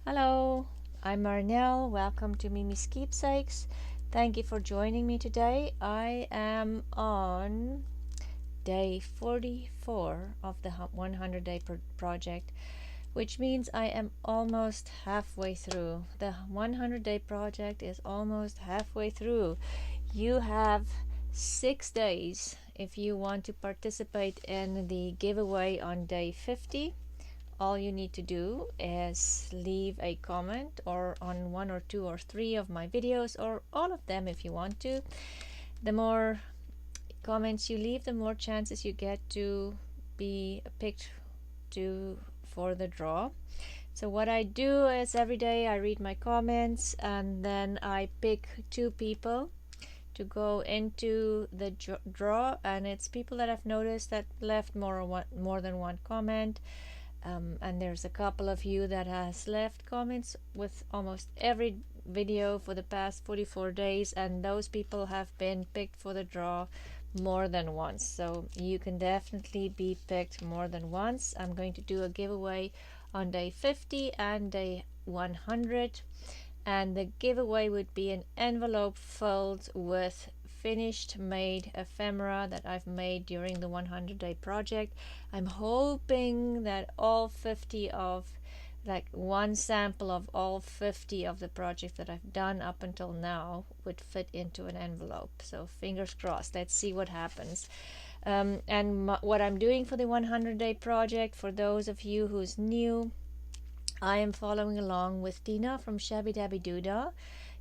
Hello, I'm Marnell. Welcome to Miemie's Keepsakes. Thank you for joining me today. I am on day 44 of the 100 day project, which means I am almost halfway through. The 100 day project is almost halfway through. You have 6 days if you want to participate in the giveaway on day 50. All you need to do is leave a comment or on 1 or 2 or 3 of my videos, or all of them if you want to. The more comments you leave, the more chances you get to be picked for the draw. So what I do is every day I read my comments and then I pick 2 people to go into the draw, and it's people that I've noticed that left more than one comment. And there's a couple of you that has left comments with almost every video for the past 44 days, and those people have been picked for the draw more than once, so you can definitely be picked more than once. I'm going to do a giveaway on day 50 and day 100, and the giveaway would be an envelope filled with finished made ephemera that I've made during the 100 day project. I'm hoping that all 50 of, like one sample of all 50 of the project that I've done up until now would fit into an envelope. So fingers crossed, let's see what happens. And what I'm doing for the 100 day project, for those of you who's new, I am following along with Tina from Shabbydabbydoodah.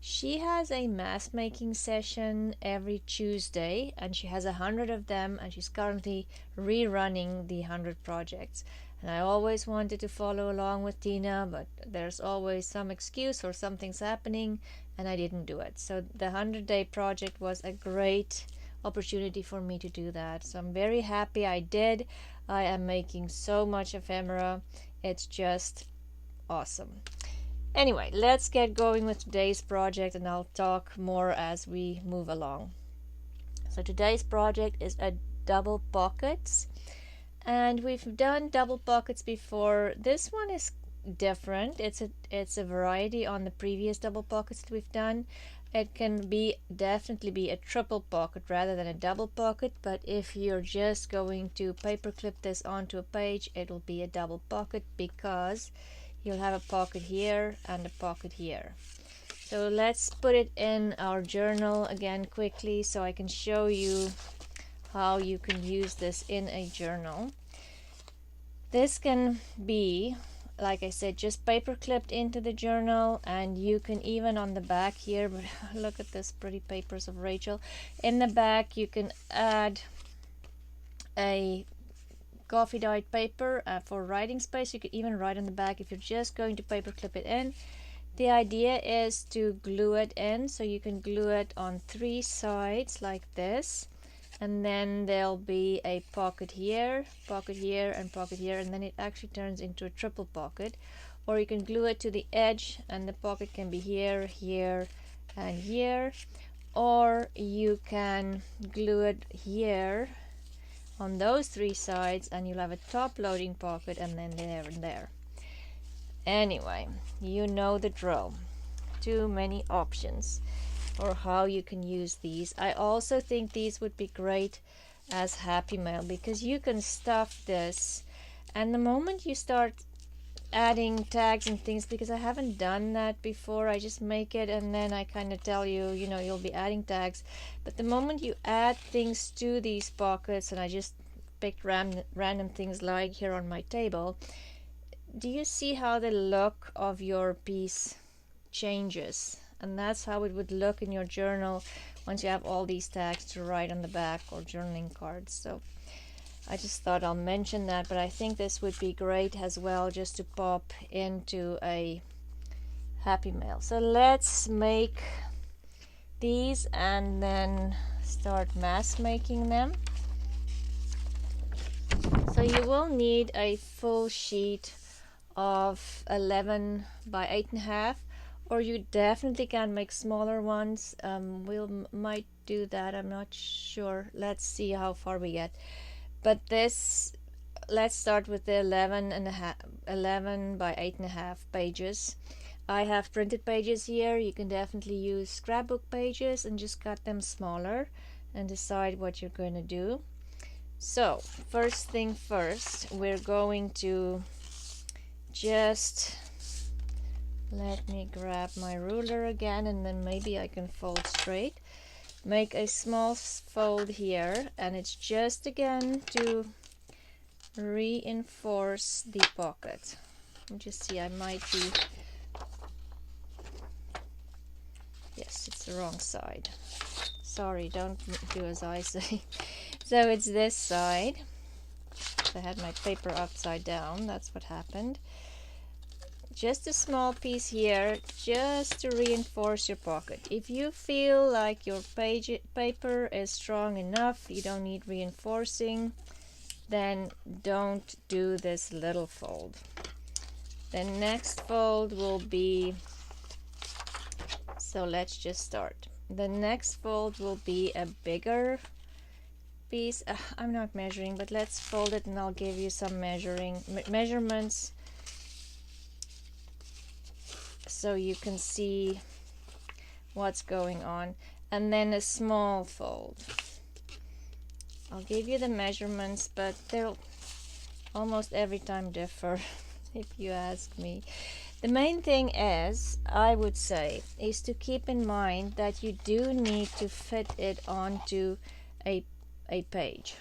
She has a mask making session every Tuesday, and she has 100 of them, and she's currently rerunning the 100 projects. And I always wanted to follow along with Tina, but there's always some excuse or something's happening, and I didn't do it. So the 100 day project was a great opportunity for me to do that. So I'm very happy I did. I am making so much ephemera. It's just awesome. Anyway, let's get going with today's project, and I'll talk more as we move along. So today's project is a double pockets, and we've done double pockets before. This one is different. It's a variety on the previous double pockets that we've done. It can definitely be a triple pocket rather than a double pocket, but if you're just going to paper clip this onto a page, it'll be a double pocket because you'll have a pocket here and a pocket here. So let's put it in our journal again quickly so I can show you how you can use this in a journal. This can be, like I said, just paper clipped into the journal, and you can even on the back here, but look at this pretty papers of Rachel. In the back you can add a coffee dyed paper for writing space. You could even write on the back if you're just going to paper clip it in. The idea is to glue it in, so you can glue it on 3 sides like this, and then there'll be a pocket here, and pocket here, and then it actually turns into a triple pocket. Or you can glue it to the edge, and the pocket can be here, here, and here. Or you can glue it here on those 3 sides, and you'll have a top loading pocket, and then there and there. Anyway, you know the drill. Too many options for how you can use these. I also think these would be great as Happy Mail, because you can stuff this, and the moment you start adding tags and things, because I haven't done that before, I just make it and then I kind of tell you, you know, you'll be adding tags. But the moment you add things to these pockets, and I just picked random things like here on my table, do you see how the look of your piece changes? And that's how it would look in your journal once you have all these tags to write on the back or journaling cards. So I just thought I'll mention that, but I think this would be great as well just to pop into a Happy Mail. So let's make these and then start mass making them. So you will need a full sheet of 11 by 8.5, or you definitely can make smaller ones. Might do that, I'm not sure. Let's see how far we get. But this let's start with the 11 by 8.5 pages. I have printed pages here. You can definitely use scrapbook pages and just cut them smaller and decide what you're going to do. So first thing first, we're going to just, let me grab my ruler again, and then maybe I can fold straight. Make a small fold here, and it's just again to reinforce the pocket. Let me just see, I might be, yes, it's the wrong side. Sorry, don't do as I say. So it's this side. I had my paper upside down, that's what happened. Just a small piece here, just to reinforce your pocket. If you feel like your paper is strong enough, you don't need reinforcing, then don't do this little fold. The next fold will be, so let's just start. The next fold will be a bigger piece. I'm not measuring, but let's fold it and I'll give you some measurements so you can see what's going on. And then a small fold. I'll give you the measurements, but they'll almost every time differ if you ask me. The main thing is, I would say, is to keep in mind that you do need to fit it onto a page.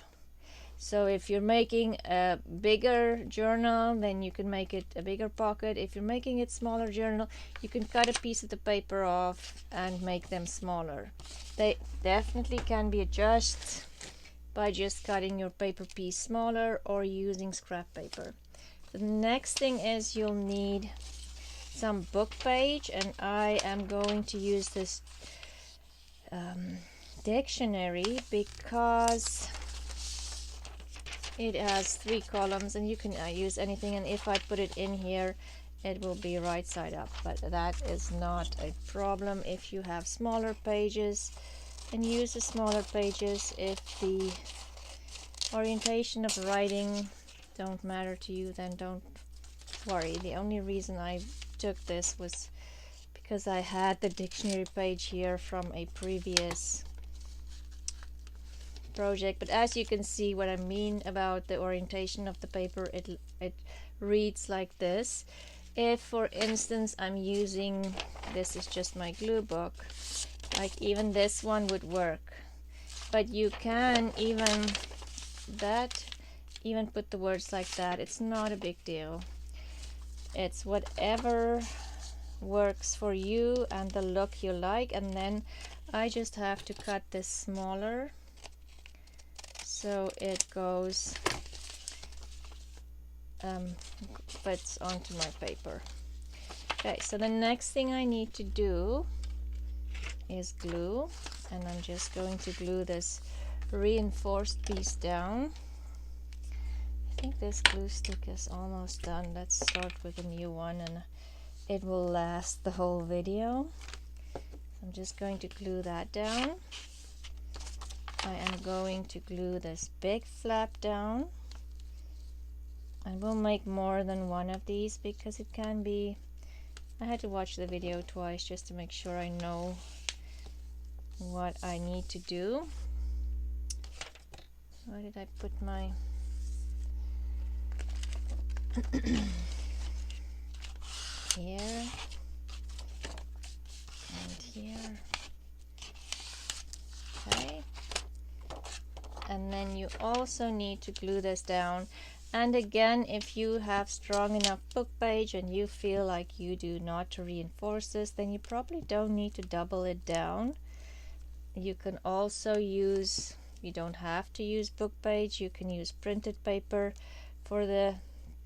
So if you're making a bigger journal, then you can make it a bigger pocket. If you're making it smaller journal, you can cut a piece of the paper off and make them smaller. They definitely can be adjusted by just cutting your paper piece smaller or using scrap paper. The next thing is you'll need some book page, and I am going to use this dictionary because it has 3 columns, and you can use anything, and if I put it in here it will be right side up, but that is not a problem if you have smaller pages, and use the smaller pages. If the orientation of writing don't matter to you, then don't worry. The only reason I took this was because I had the dictionary page here from a previous project. But as you can see what I mean about the orientation of the paper, it reads like this. If for instance I'm using, this is just my glue book, like even this one would work, but you can even put the words like that. It's not a big deal. It's whatever works for you and the look you like. And then I just have to cut this smaller so it goes fits onto my paper. Okay, so the next thing I need to do is glue, and I'm just going to glue this reinforced piece down. I think this glue stick is almost done. Let's start with a new one and it will last the whole video. I'm just going to glue that down. I am going to glue this big flap down. I will make more than one of these because it can be, I had to watch the video twice just to make sure I know what I need to do. Where did I put my here and here. Okay, and then you also need to glue this down. And again, if you have strong enough book page and you feel like you do not to reinforce this, then you probably don't need to double it down. You can also use, you don't have to use book page, you can use printed paper for the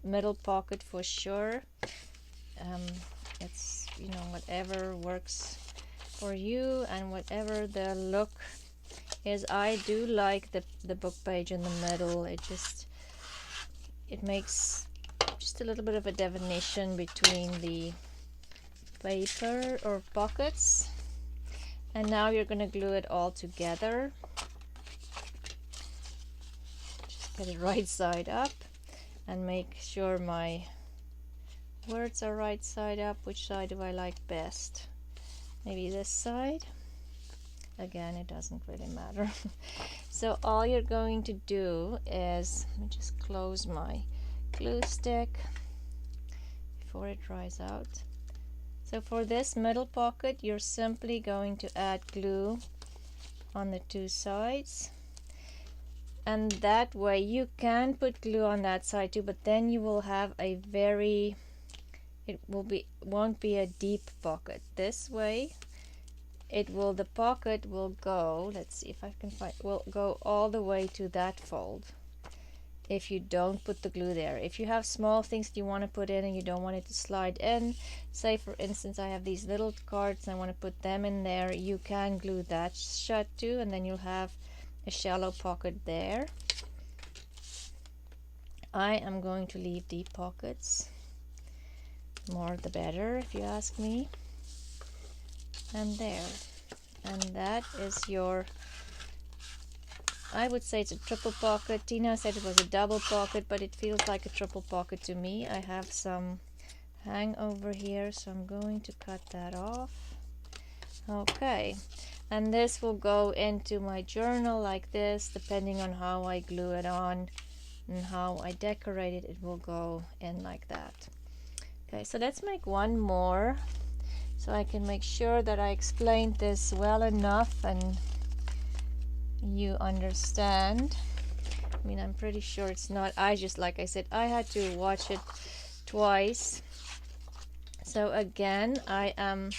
middle pocket for sure. It's, you know, whatever works for you and whatever the look is. I do like the book page in the middle. It makes just a little bit of a definition between the paper or pockets. And now you're going to glue it all together. Just get it right side up. and make sure my words are right side up. Which side do I like best? Maybe this side. Again, it doesn't really matter. So all you're going to do is, let me just close my glue stick before it dries out. So for this middle pocket, you're simply going to add glue on the two sides, and that way you can put glue on that side too, but then you will have a very, won't be a deep pocket. This way the pocket will go, let's see if I can find, will go all the way to that fold if you don't put the glue there. If you have small things that you want to put in and you don't want it to slide in, say for instance I have these little cards and I want to put them in there, you can glue that shut too, and then you'll have a shallow pocket there. I am going to leave deep pockets, more the better if you ask me. And there, and that is your, I would say it's a triple pocket. Tina said it was a double pocket, but it feels like a triple pocket to me. I have some hangover here, so I'm going to cut that off. Okay, and this will go into my journal like this. Depending on how I glue it on and how I decorate it, it will go in like that. Okay, so let's make one more so I can make sure that I explained this well enough and you understand. I mean, I'm pretty sure it's not, like I said, I had to watch it twice. So again, I am,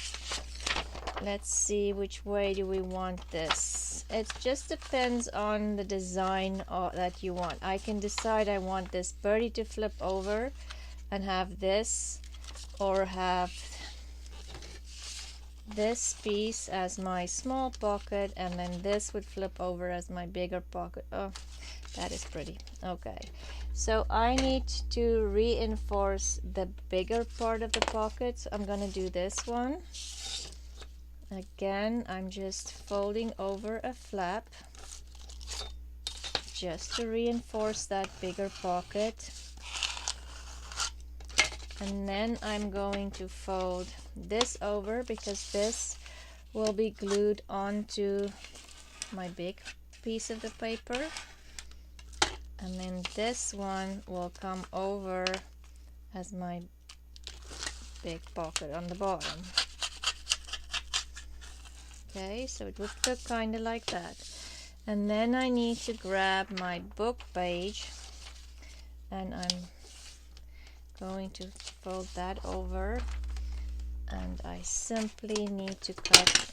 let's see, which way do we want this? It just depends on the design that you want. I can decide I want this birdie to flip over and have this, or have this piece as my small pocket, and then this would flip over as my bigger pocket. Oh, that is pretty. Okay, so I need to reinforce the bigger part of the pocket, so I'm gonna do this one. Again, I'm just folding over a flap just to reinforce that bigger pocket. And then I'm going to fold this over because this will be glued onto my big piece of the paper. And then this one will come over as my big pocket on the bottom. Okay, so it would look kind of like that. And then I need to grab my book page, and I'm going to fold that over, and I simply need to cut,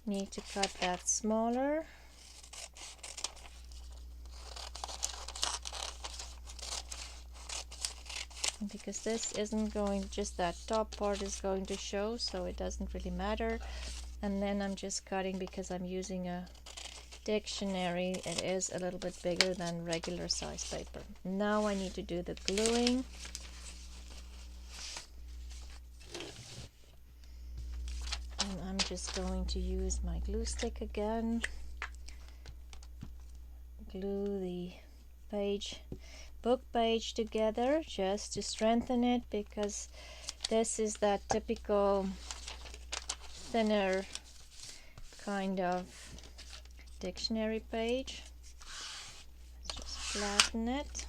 need to cut that smaller. Because this isn't going, just that top part is going to show, so it doesn't really matter. And then I'm just cutting, because I'm using a dictionary, it is a little bit bigger than regular size paper. Now I need to do the gluing. And I'm just going to use my glue stick again. Glue the book page together just to strengthen it, because this is that typical thinner kind of dictionary page. Let's just flatten it.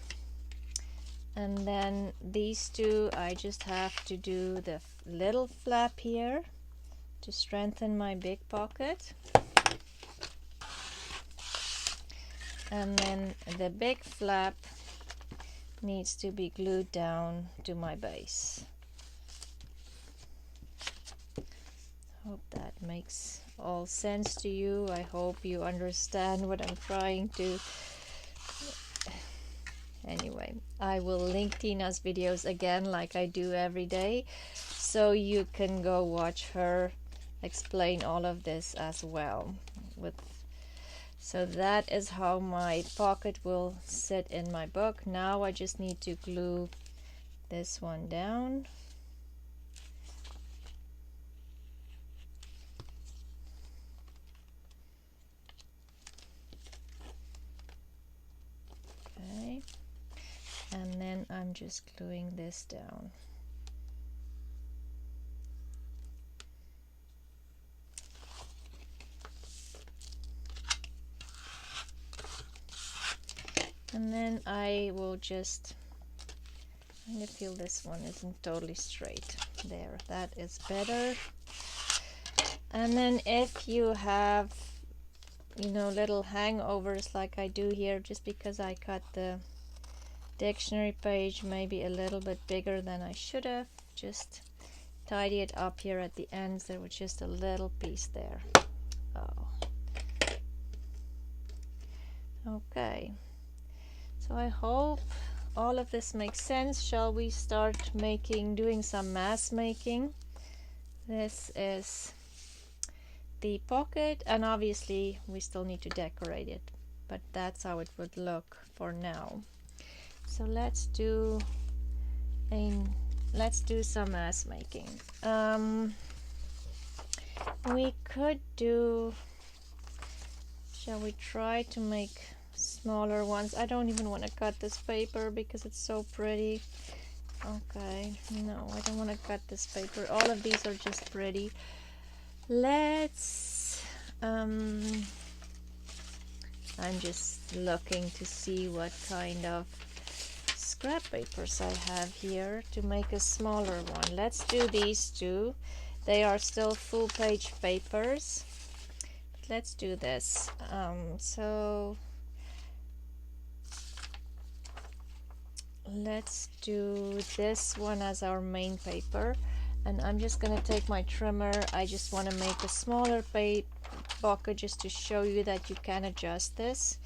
And then these two, I just have to do the little flap here to strengthen my big pocket. And then the big flap needs to be glued down to my base. Hope that makes all sense to you. I hope you understand what I'm trying to. Anyway, I will link Tina's videos again like I do every day, so you can go watch her explain all of this as well. So that is how my pocket will sit in my book. Now I just need to glue this one down. Okay, just gluing this down. And then I will just kind of feel this one isn't totally straight. There, that is better. And then if you have, you know, little hangovers like I do here, just because I cut the dictionary page maybe a little bit bigger than I should have, just tidy it up here at the ends. There was just a little piece there. Oh. Okay. So I hope all of this makes sense. Shall we start doing some mask making? This is the pocket, and obviously we still need to decorate it, but that's how it would look for now. So let's do some mask making. We could do, shall we try to make smaller ones? I don't even want to cut this paper because it's so pretty. Okay, no, I don't want to cut this paper. All of these are just pretty. Let's I'm just looking to see what kind of scrap papers I have here to make a smaller one. Let's do these two. They are still full page papers, but let's do this. So let's do this one as our main paper, and I'm just going to take my trimmer. I just want to make a smaller pocket just to show you that you can adjust this,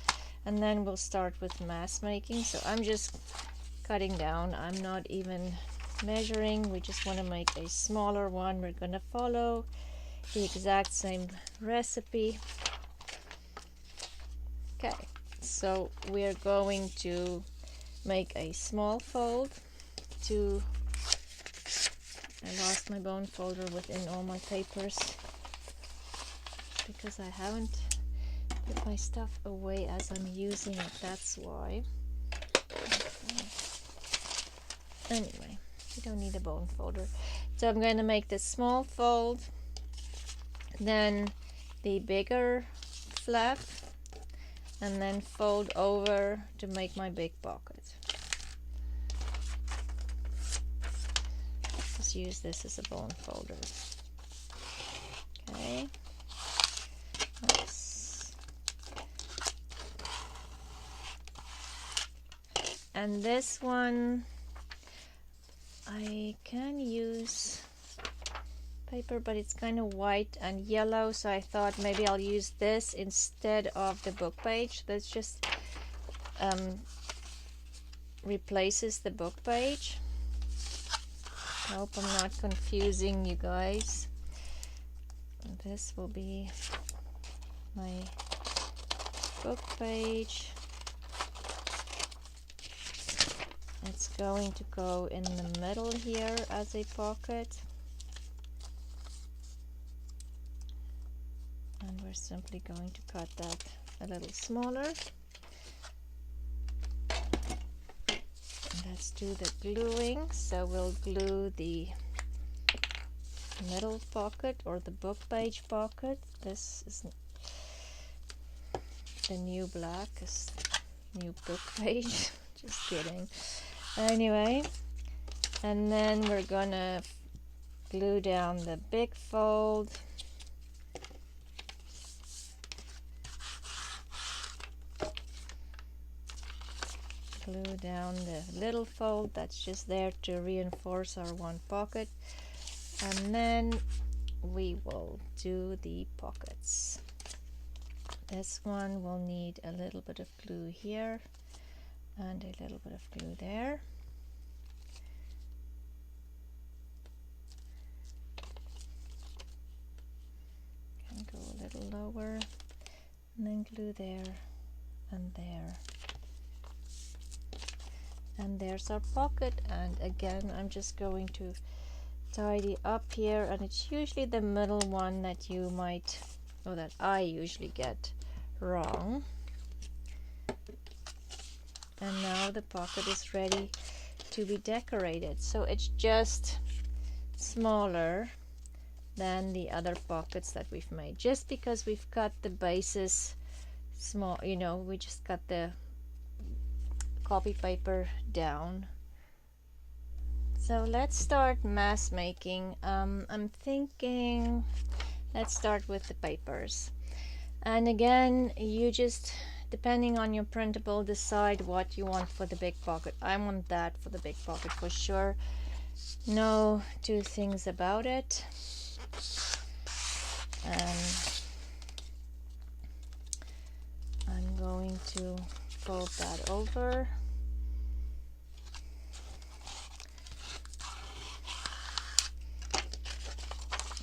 and then we'll start with mask making. So I'm just cutting down. I'm not even measuring. We just want to make a smaller one. We're going to follow the exact same recipe. Okay, so we're going to make a small fold to, I lost my bone folder within all my papers because I haven't put my stuff away as I'm using it, that's why. Okay. Anyway, you don't need a bone folder. So I'm going to make this small fold, then the bigger flap, and then fold over to make my big pocket. Just use this as a bone folder. Okay. Oops. And this one, I can use paper, but it's kind of white and yellow, so I thought maybe I'll use this instead of the book page. That's just replaces the book page. I hope I'm not confusing you guys. This will be my book page. It's going to go in the middle here as a pocket. And we're simply going to cut that a little smaller. Let's do the gluing. So we'll glue the middle pocket or the book page pocket. This is the new black, is new book page. Just kidding. Anyway, and then we're gonna glue down the big fold. Glue down the little fold that's just there to reinforce our one pocket, and then we will do the pockets. This one will need a little bit of glue here and a little bit of glue there. Can go a little lower, and then glue there and there. And there's our pocket, and again I'm just going to tidy up here, and it's usually the middle one that you might, or that I usually get wrong. And now the pocket is ready to be decorated. So it's just smaller than the other pockets that we've made, just because we've cut the bases small, you know, we just cut the copy paper down. So let's start mass making. I'm thinking let's start with the papers, and again, you just, depending on your printable, decide what you want for the big pocket. I want that for the big pocket for sure. No two things about it. I'm going to fold that over.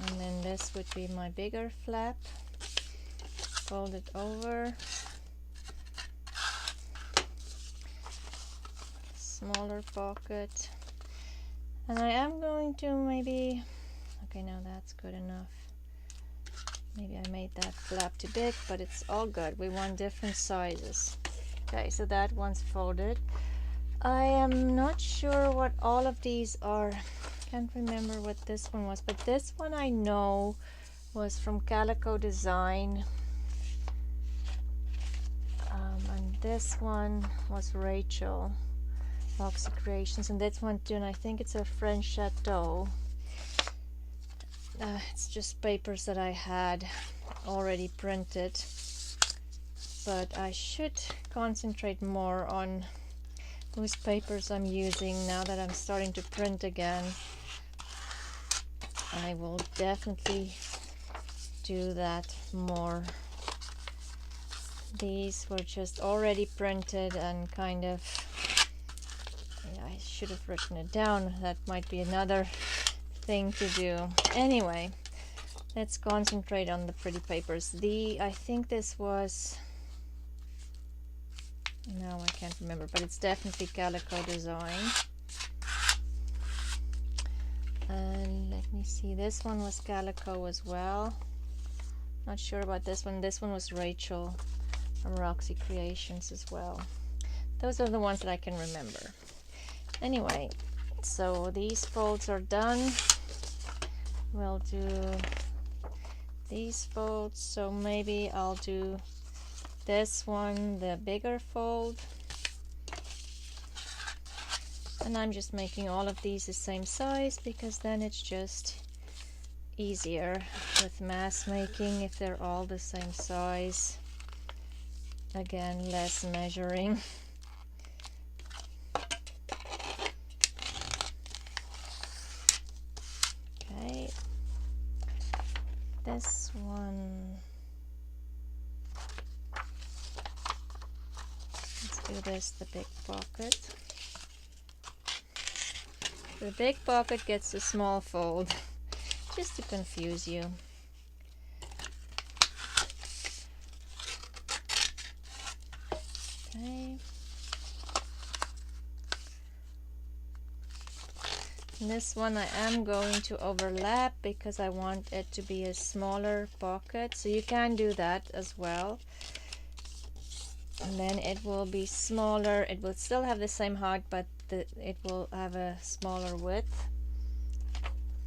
And then this would be my bigger flap. Fold it over. Smaller pocket. And I am going to maybe, okay, now that's good enough. Maybe I made that flap too big, but it's all good. We want different sizes. Okay, so that one's folded. I am not sure what all of these are. Can't remember what this one was, but this one I know was from Calico Design. And this one was Rachel, Roxy Creations, and this one too, and I think it's a French Chateau. It's just papers that I had already printed, but I should concentrate more on whose papers I'm using now that I'm starting to print again. I will definitely do that more. These were just already printed and kind of, yeah, I should have written it down. That might be another thing to do. Anyway, let's concentrate on the pretty papers. I think this was, no, I can't remember, but it's definitely Calico Design. And let me see, this one was Calico as well. Not sure about this one. This one was Rachel from Roxy Creations as well. Those are the ones that I can remember. Anyway, so these folds are done. We'll do these folds, so maybe I'll do this one, the bigger fold, and I'm just making all of these the same size because then it's just easier with mass making if they're all the same size. Again, less measuring. Okay, this one, let's do this, the big pocket. The big pocket gets a small fold, just to confuse you. Okay. And this one I am going to overlap because I want it to be a smaller pocket, so you can do that as well. And then it will be smaller. It will still have the same height, but it will have a smaller width.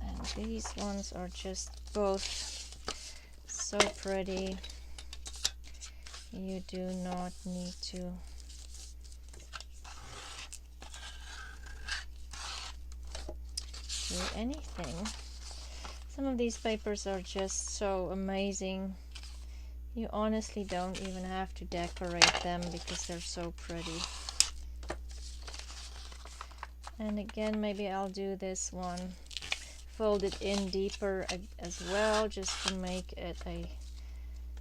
And these ones are just both so pretty. You do not need to do anything. Some of these papers are just so amazing. You honestly don't even have to decorate them because they're so pretty. And again, maybe I'll do this one, fold it in deeper as well, just to make it a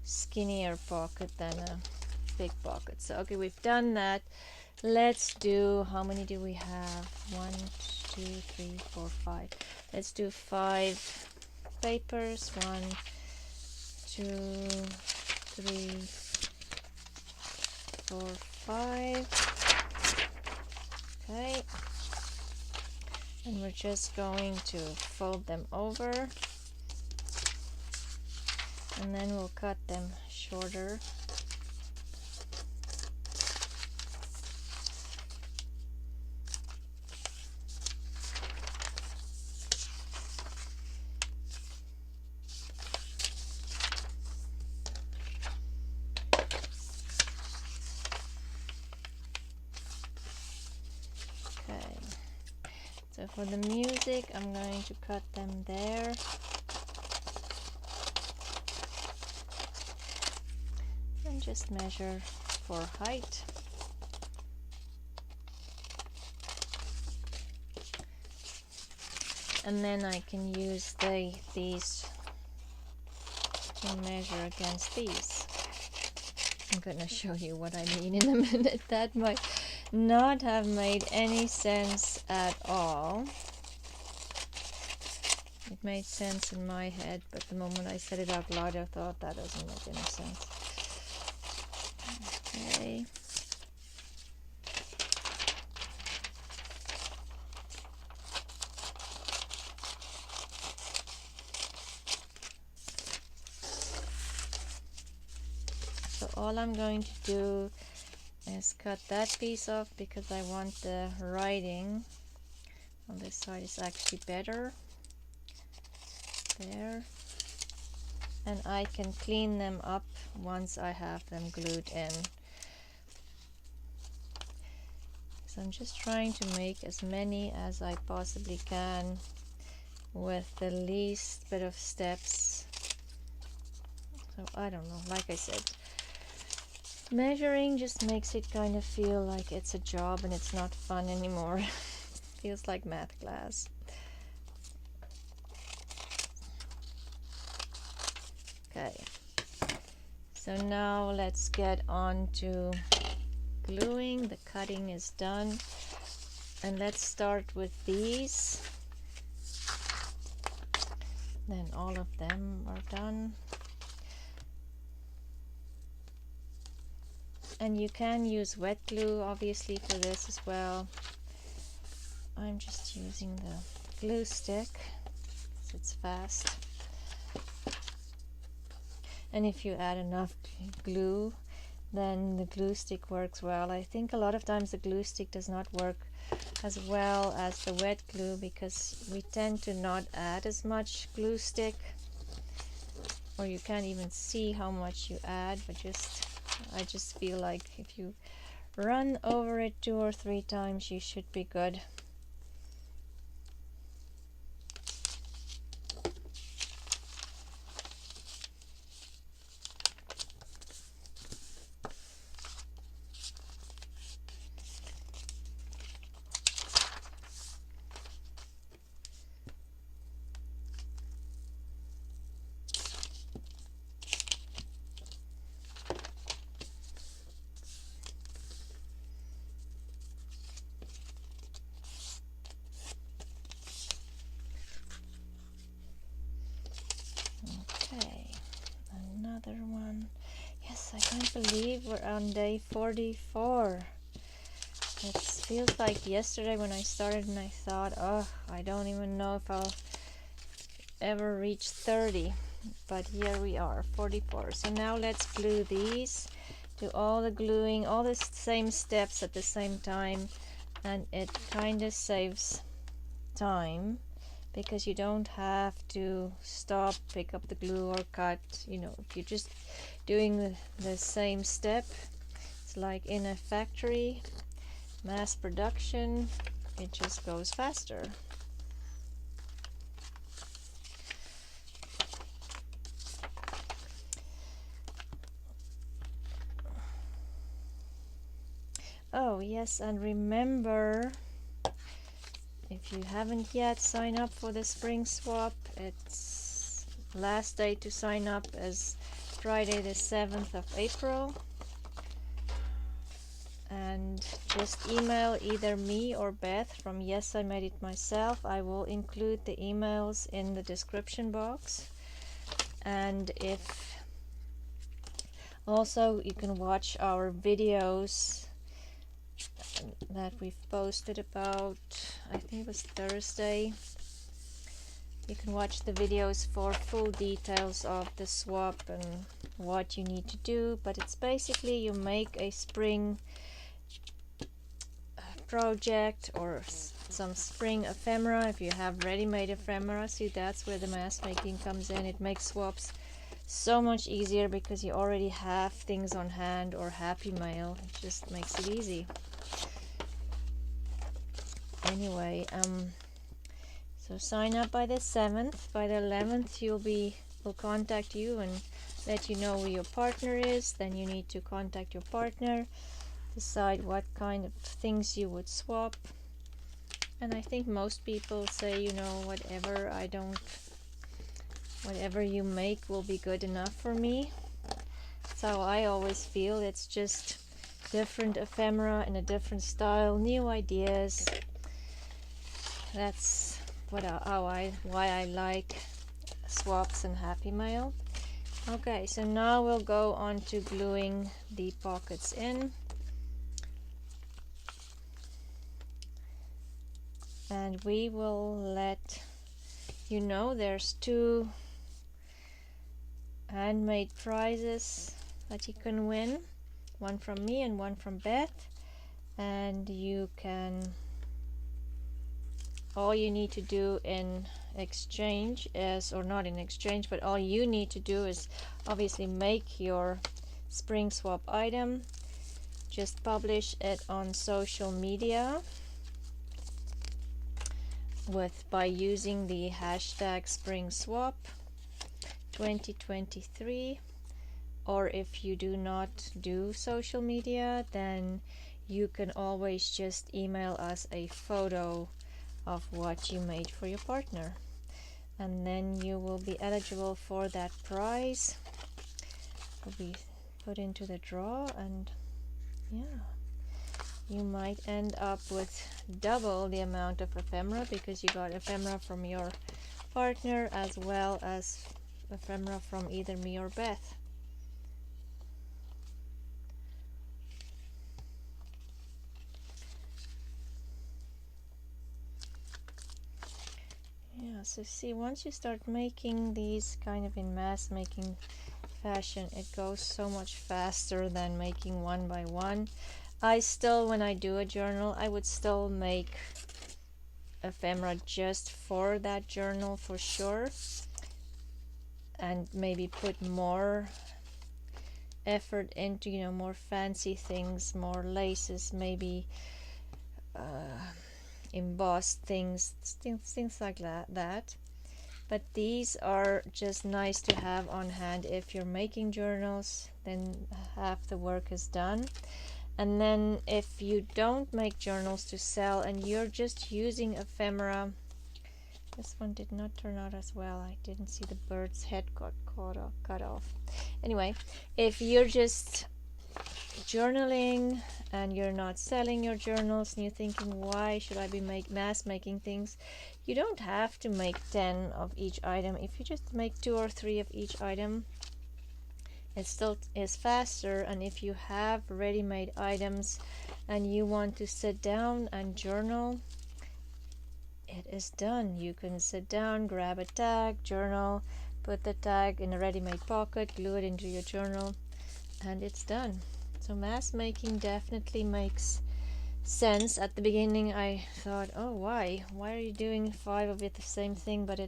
skinnier pocket than a big pocket. So okay, we've done that. Let's do, how many do we have? 1, 2, 3, 4, 5. Let's do 5 papers. 1, 2, 3, 4, 5. Okay, and we're just going to fold them over, and then we'll cut them shorter. for the music, I'm going to cut them there. And just measure for height. And then I can use these to measure against these. I'm gonna show you what I mean in a minute. That might not have made any sense at all. It made sense in my head, but the moment I said it out loud, I thought that doesn't make any sense. Okay. So all I'm going to do is cut that piece off because I want the writing on this side is actually better. There. And I can clean them up once I have them glued in. So I'm just trying to make as many as I possibly can with the least bit of steps. So I don't know, like I said, measuring just makes it kind of feel like it's a job and it's not fun anymore. Feels like math class. Okay, so now let's get on to gluing. The cutting is done, and let's start with these. Then all of them are done. And you can use wet glue obviously for this as well. I'm just using the glue stick because it's fast. And if you add enough glue, then the glue stick works well. I think a lot of times the glue stick does not work as well as the wet glue because we tend to not add as much glue stick, or you can't even see how much you add, but I just feel like if you run over it 2 or 3 times, you should be good. Okay, another one. Yes, I can't believe we're on day 44. It feels like yesterday when I started and I thought, oh, I don't even know if I'll ever reach 30. But here we are, 44. So now let's glue these. Do all the gluing, all the same steps at the same time, and it kind of saves time because you don't have to stop, pick up the glue or cut. You know, if you're just doing the same step, it's like in a factory, mass production, it just goes faster. Oh yes, and remember, if you haven't yet signed up for the spring swap, it's last day to sign up is Friday the 7th of April. And just email either me or Beth from Yes I Made It Myself. I will include the emails in the description box. And if also you can watch our videos that we've posted about, I think it was Thursday. You can watch the videos for full details of the swap and what you need to do, but it's basically you make a spring project or some spring ephemera. If you have ready-made ephemera, see, that's where the mask making comes in. It makes swaps so much easier because you already have things on hand, or Happy Mail. It just makes it easy. Anyway, So sign up by the 7th. By the 11th will contact you and let you know who your partner is. Then you need to contact your partner, decide what kind of things you would swap. And I think most people say, you know, whatever you make will be good enough for me. That's how I always feel. It's just different ephemera in a different style, new ideas. That's why I like swaps and Happy Mail. Okay, so now we'll go on to gluing the pockets in. And we will let you know there's 2 handmade prizes that you can win. One from me and one from Beth. And all you need to do in exchange is, or not in exchange, but all you need to do is obviously make your spring swap item. Just publish it on social media by using the hashtag SpringSwap 2023, or if you do not do social media, then you can always just email us a photo of what you made for your partner, and then you will be eligible for that prize. Will be put into the draw, and yeah, you might end up with double the amount of ephemera because you got ephemera from your partner as well as ephemera from either me or Beth. Yeah, so see, once you start making these kind of in mass making fashion, it goes so much faster than making one by one. I still, when I do a journal, I would still make ephemera just for that journal for sure, and maybe put more effort into, you know, more fancy things, more laces, maybe embossed things like that. But these are just nice to have on hand if you're making journals, then half the work is done. And then if you don't make journals to sell and you're just using ephemera, this one did not turn out as well. I didn't see the bird's head got cut off. Anyway, if you're just journaling and you're not selling your journals and you're thinking, why should I be mass making things? You don't have to make 10 of each item. If you just make 2 or 3 of each item, it still is faster. And if you have ready-made items and you want to sit down and journal, it is done. You can sit down, grab a tag, journal, put the tag in a ready-made pocket, glue it into your journal, and it's done. So mass making definitely makes sense. At the beginning I thought, oh, why are you doing 5 of it the same thing? But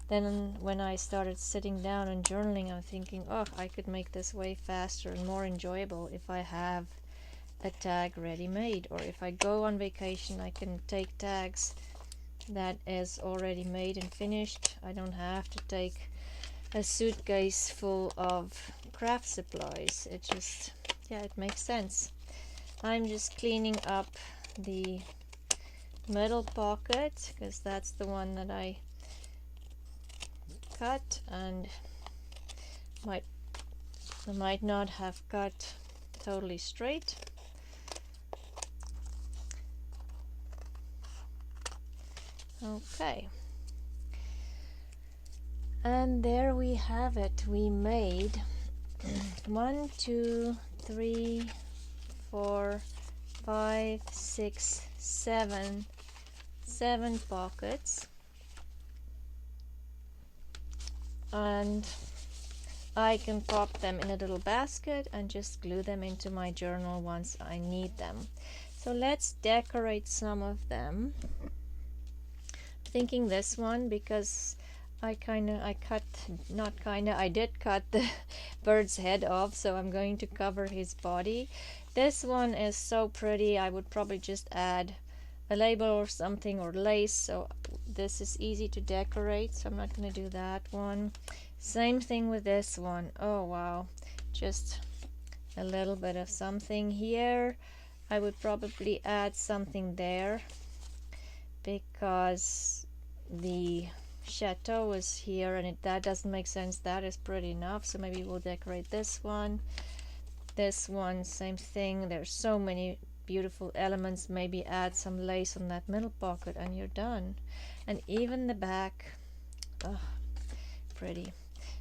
then when I started sitting down and journaling, I'm thinking, oh, I could make this way faster and more enjoyable if I have a tag ready made, or if I go on vacation I can take tags that is already made and finished. I don't have to take a suitcase full of craft supplies. It just, yeah, it makes sense. I'm just cleaning up the middle pocket because that's the one that I cut and might not have cut totally straight. Okay, and there we have it. We made 1, 2, 3, 4, 5, 6, 7 pockets, and I can pop them in a little basket and just glue them into my journal once I need them. So let's decorate some of them. Thinking this one because I did cut the bird's head off, so I'm going to cover his body. This one is so pretty. I would probably just add a label or something or lace. So this is easy to decorate, so I'm not going to do that one. Same thing with this one. Oh wow, just a little bit of something here. I would probably add something there because the chateau is here and that doesn't make sense. That is pretty enough, so maybe we'll decorate this one. This one, same thing. There's so many beautiful elements. Maybe add some lace on that middle pocket and you're done. And even the back, oh, pretty.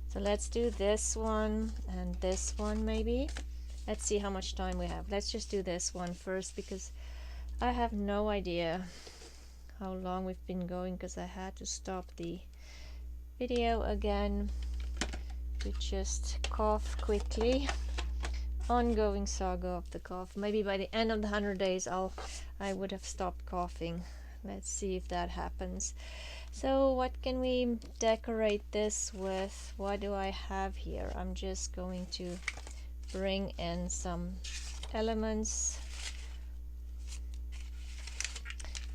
So let's do this one and this one maybe. Let's see how much time we have. Let's just do this one first because I have no idea how long we've been going because I had to stop the video again to just cough quickly. Ongoing saga of the cough. Maybe by the end of the 100 days I would have stopped coughing. Let's see if that happens. So what can we decorate this with? What do I have here? I'm just going to bring in some elements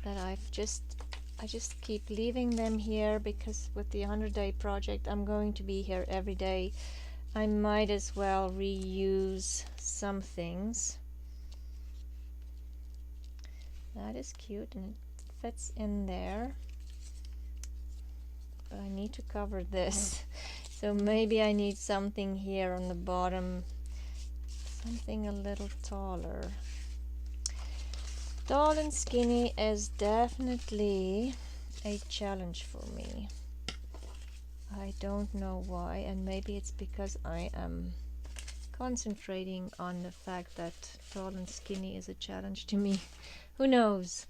that I just keep leaving them here because with the 100-day project I'm going to be here every day. I might as well reuse some things. That is cute and it fits in there. But I need to cover this. So maybe I need something here on the bottom. Something a little taller. Tall and skinny is definitely a challenge for me. I don't know why, and maybe it's because I am concentrating on the fact that tall and skinny is a challenge to me. Who knows?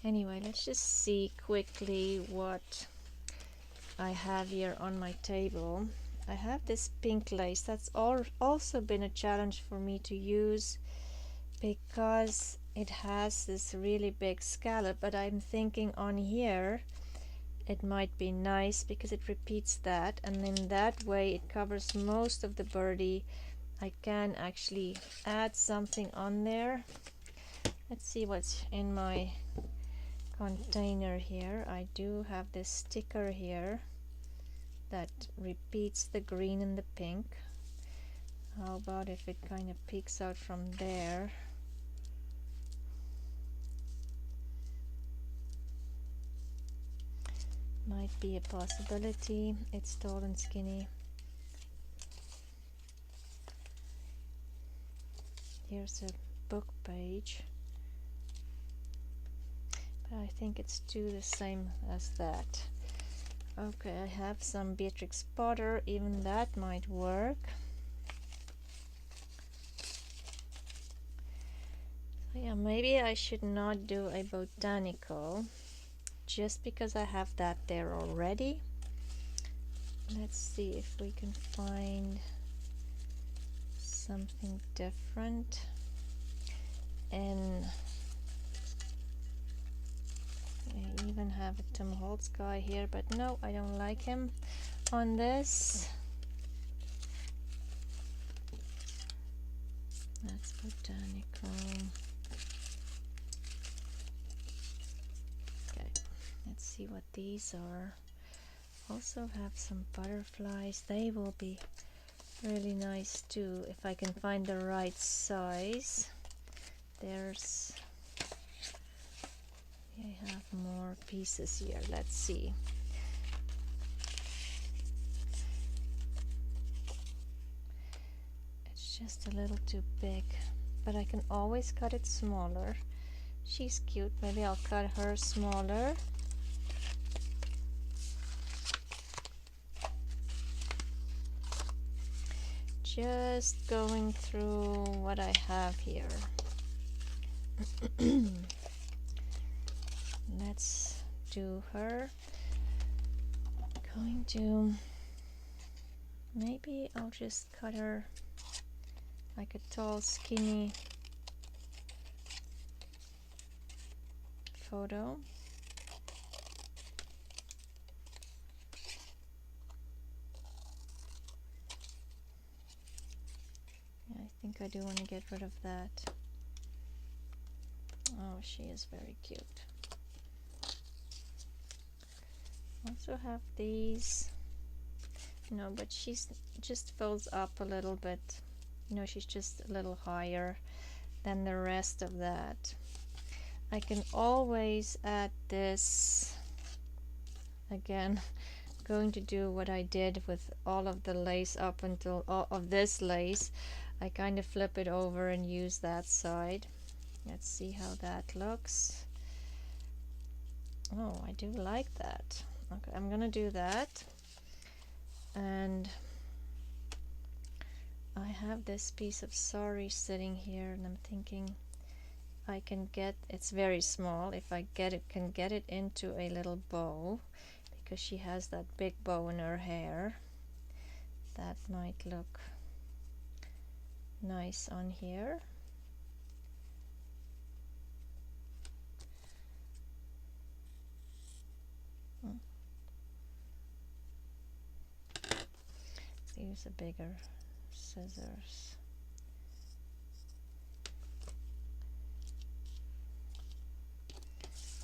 Anyway, let's just see quickly what I have here on my table. I have this pink lace. That's also been a challenge for me to use because it has this really big scallop, but I'm thinking on here it might be nice because it repeats that, and in that way it covers most of the birdie. I can actually add something on there. Let's see what's in my container here. I do have this sticker here that repeats the green and the pink. How about if it kind of peeks out from there? Might be a possibility. It's tall and skinny. Here's a book page. But I think it's too the same as that. Okay, I have some Beatrix Potter. Even that might work. So yeah, maybe I should not do a botanical just because I have that there already. Let's see if we can find something different. And I even have a Tom Holtz guy here, but no, I don't like him on this. That's botanical. Okay, let's see what these are. Also have some butterflies. They will be really nice too if I can find the right size. There's, I have more pieces here. Let's see. It's just a little too big, but I can always cut it smaller. She's cute. Maybe I'll cut her smaller. Just going through what I have here. Let's do her. Going to, maybe I'll just cut her like a tall, skinny photo. Yeah, I think I do want to get rid of that. Oh, she is very cute. Also have these. No, but she's just fills up a little bit. You know, she's just a little higher than the rest of that. I can always add this again. Going to do what I did with all of the lace up until all of this lace. I kind of flip it over and use that side. Let's see how that looks. Oh, I do like that. Okay, I'm gonna do that. And I have this piece of sari sitting here, and I'm thinking I can get, it's very small, if I can get it into a little bow, because she has that big bow in her hair. That might look nice on here. Let's use a bigger scissors.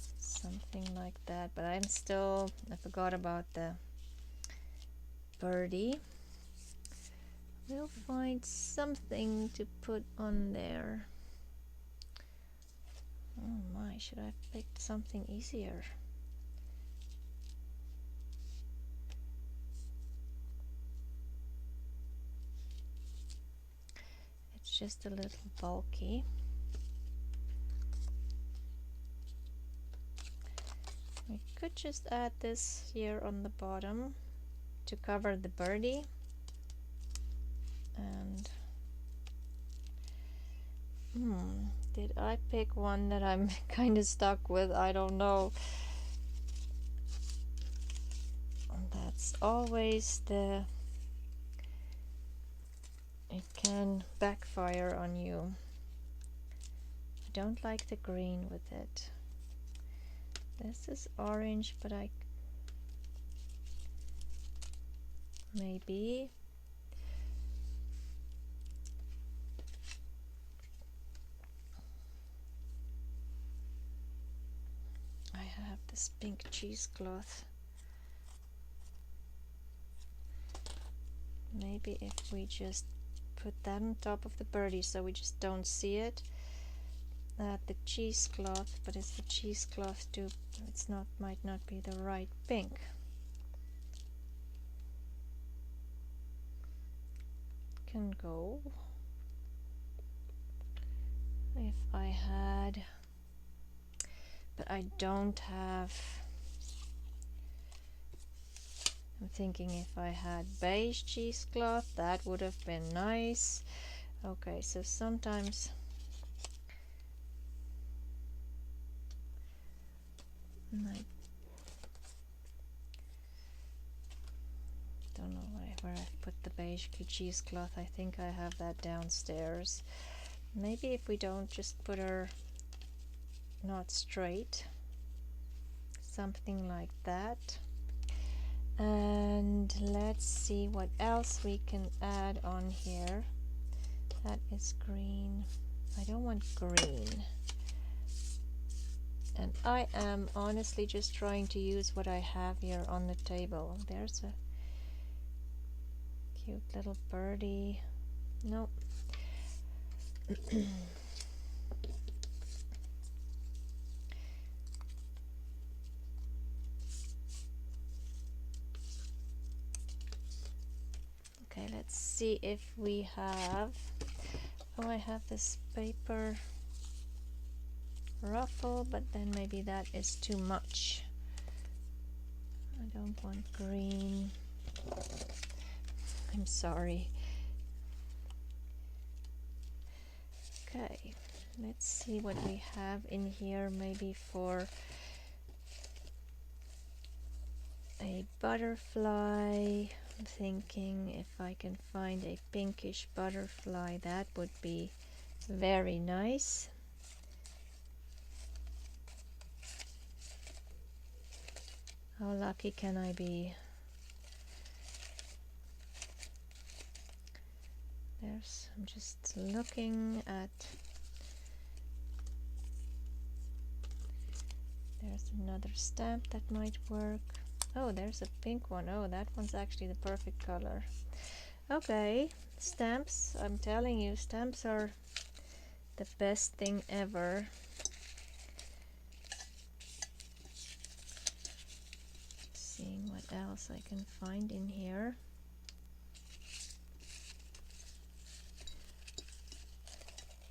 Something like that, but I forgot about the birdie. We'll find something to put on there. Oh my, should I have picked something easier? It's just a little bulky. We could just add this here on the bottom to cover the birdie. And did I pick one that I'm kind of stuck with? I don't know. That's always it can backfire on you. I don't like the green with it. This is orange, but maybe. I have this pink cheesecloth. Maybe if we just put that on top of the birdie so we just don't see it. The cheesecloth, but it's the cheesecloth too. Might not be the right pink. Can go. If I had, but I don't have. I'm thinking if I had beige cheesecloth, that would have been nice. Okay, so sometimes I don't know where I put the beige cheesecloth. I think I have that downstairs. Maybe if we don't just put her not straight, something like that. And let's see what else we can add on here. That is green. I don't want green. And I am honestly just trying to use what I have here on the table. There's a cute little birdie. Nope. Okay, let's see if we have. Oh, I have this paper ruffle, but then maybe that is too much. I don't want green. I'm sorry. Okay, let's see what we have in here, maybe for a butterfly. I'm thinking if I can find a pinkish butterfly, that would be very nice. How lucky can I be? I'm just looking at, there's another stamp that might work. Oh, there's a pink one. Oh, that one's actually the perfect color. Okay, stamps. I'm telling you, stamps are the best thing ever. Seeing what else I can find in here.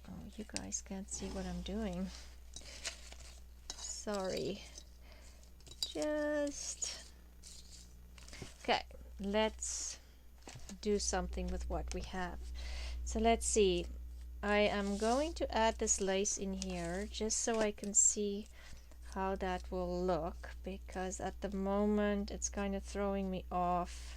Oh, you guys can't see what I'm doing. Sorry. Just... Okay, let's do something with what we have. So let's see. I am going to add this lace in here just so I can see how that will look, because at the moment it's kind of throwing me off.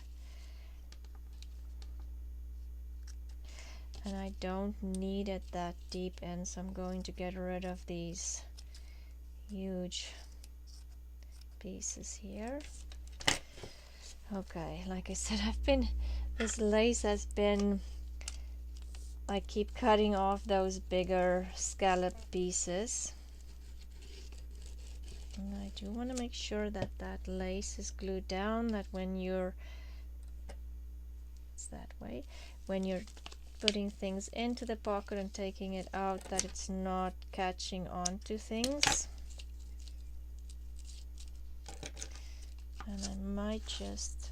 And I don't need it that deep in, so I'm going to get rid of these huge pieces here. Okay, like I said, this lace has been, I keep cutting off those bigger scallop pieces. And I do want to make sure that that lace is glued down, that when you're, it's that way, when you're putting things into the pocket and taking it out, that it's not catching on to things. And I might just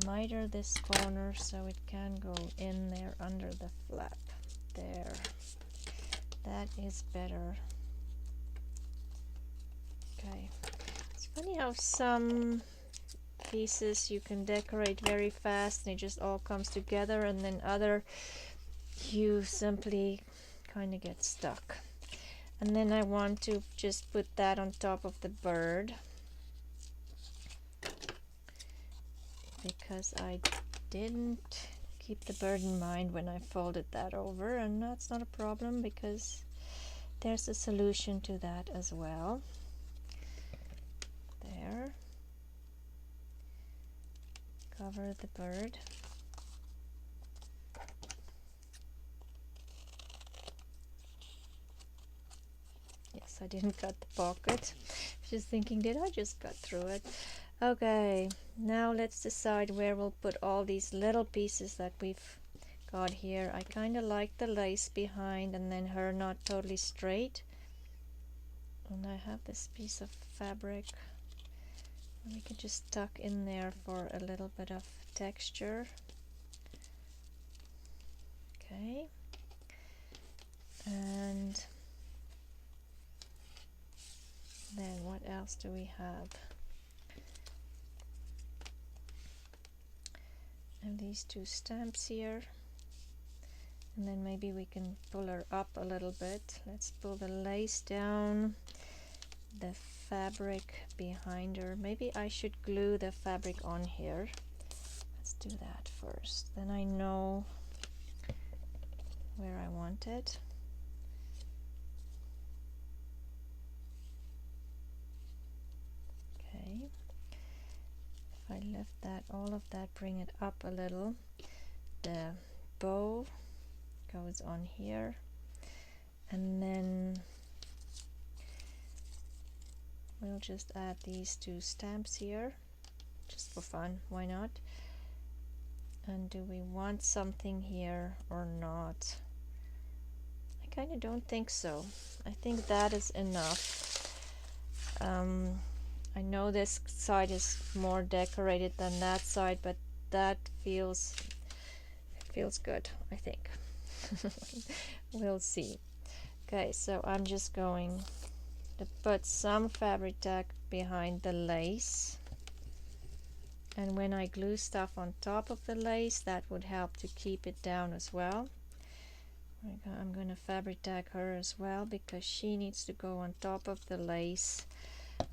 miter this corner so it can go in there under the flap. There. That is better. Okay. It's funny how some pieces you can decorate very fast and it just all comes together, and then other you simply kind of get stuck. And then I want to just put that on top of the bird, because I didn't keep the bird in mind when I folded that over, and that's not a problem because there's a solution to that as well. There. Cover the bird. Yes, I didn't cut the pocket. Just thinking, did I just cut through it? Okay, now let's decide where we'll put all these little pieces that we've got here. I kind of like the lace behind and then her not totally straight. And I have this piece of fabric we can just tuck in there for a little bit of texture. Okay, and then what else do we have? And these two stamps here, and then maybe we can pull her up a little bit. Let's pull the lace down, the fabric behind her. Maybe I should glue the fabric on here. Let's do that first, then I know where I want it. Okay, if I lift that, all of that, bring it up a little, the bow goes on here, and then we'll just add these two stamps here just for fun, why not? And do we want something here or not? I kind of don't think so. I think that is enough. I know this side is more decorated than that side, but that feels good, I think. We'll see. Okay, so I'm just going to put some fabric tack behind the lace, and when I glue stuff on top of the lace, that would help to keep it down as well. I'm going to fabric tack her as well, because she needs to go on top of the lace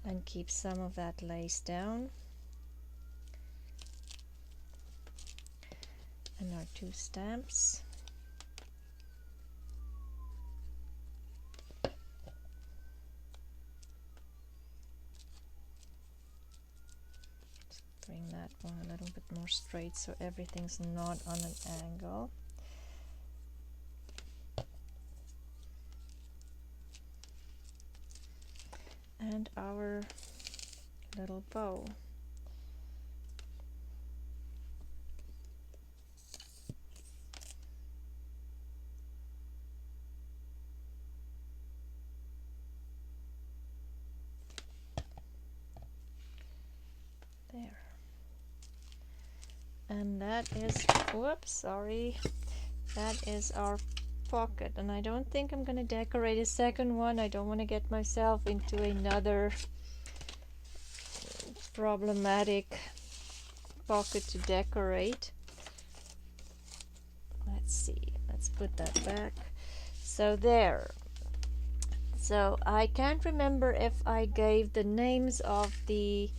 and keep some of that lace down. And our two stamps. Just bring that one a little bit more straight so everything's not on an angle. And our little bow. And that is, whoops, sorry, that is our pocket. And I don't think I'm gonna decorate a second one. I don't want to get myself into another problematic pocket to decorate. Let's see, let's put that back. So there. So I can't remember if I gave the names of the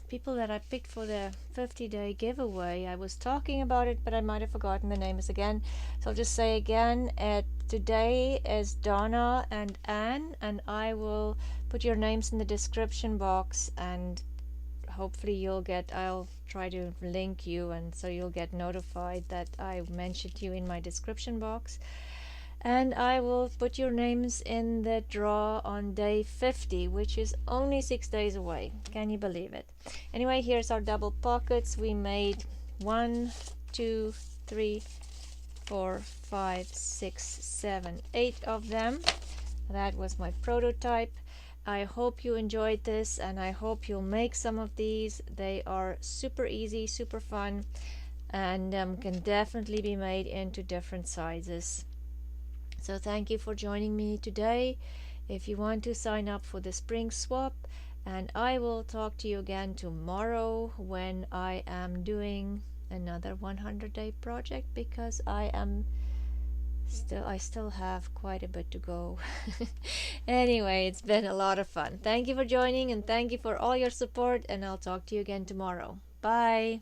people that I picked for the 50-day giveaway. I was talking about it, but I might have forgotten the names again. So I'll just say again, today is Donna and Anne, and I will put your names in the description box, and hopefully I'll try to link you, and so you'll get notified that I mentioned you in my description box. And I will put your names in the draw on day 50, which is only 6 days away. Can you believe it? Anyway, here's our double pockets. We made 1, 2, 3, 4, 5, 6, 7, 8 of them. That was my prototype. I hope you enjoyed this, and I hope you'll make some of these. They are super easy, super fun, and can definitely be made into different sizes. So thank you for joining me today. If you want to sign up for the spring swap, and I will talk to you again tomorrow when I am doing another 100-day project, because I still have quite a bit to go. Anyway, it's been a lot of fun. Thank you for joining, and thank you for all your support, and I'll talk to you again tomorrow. Bye.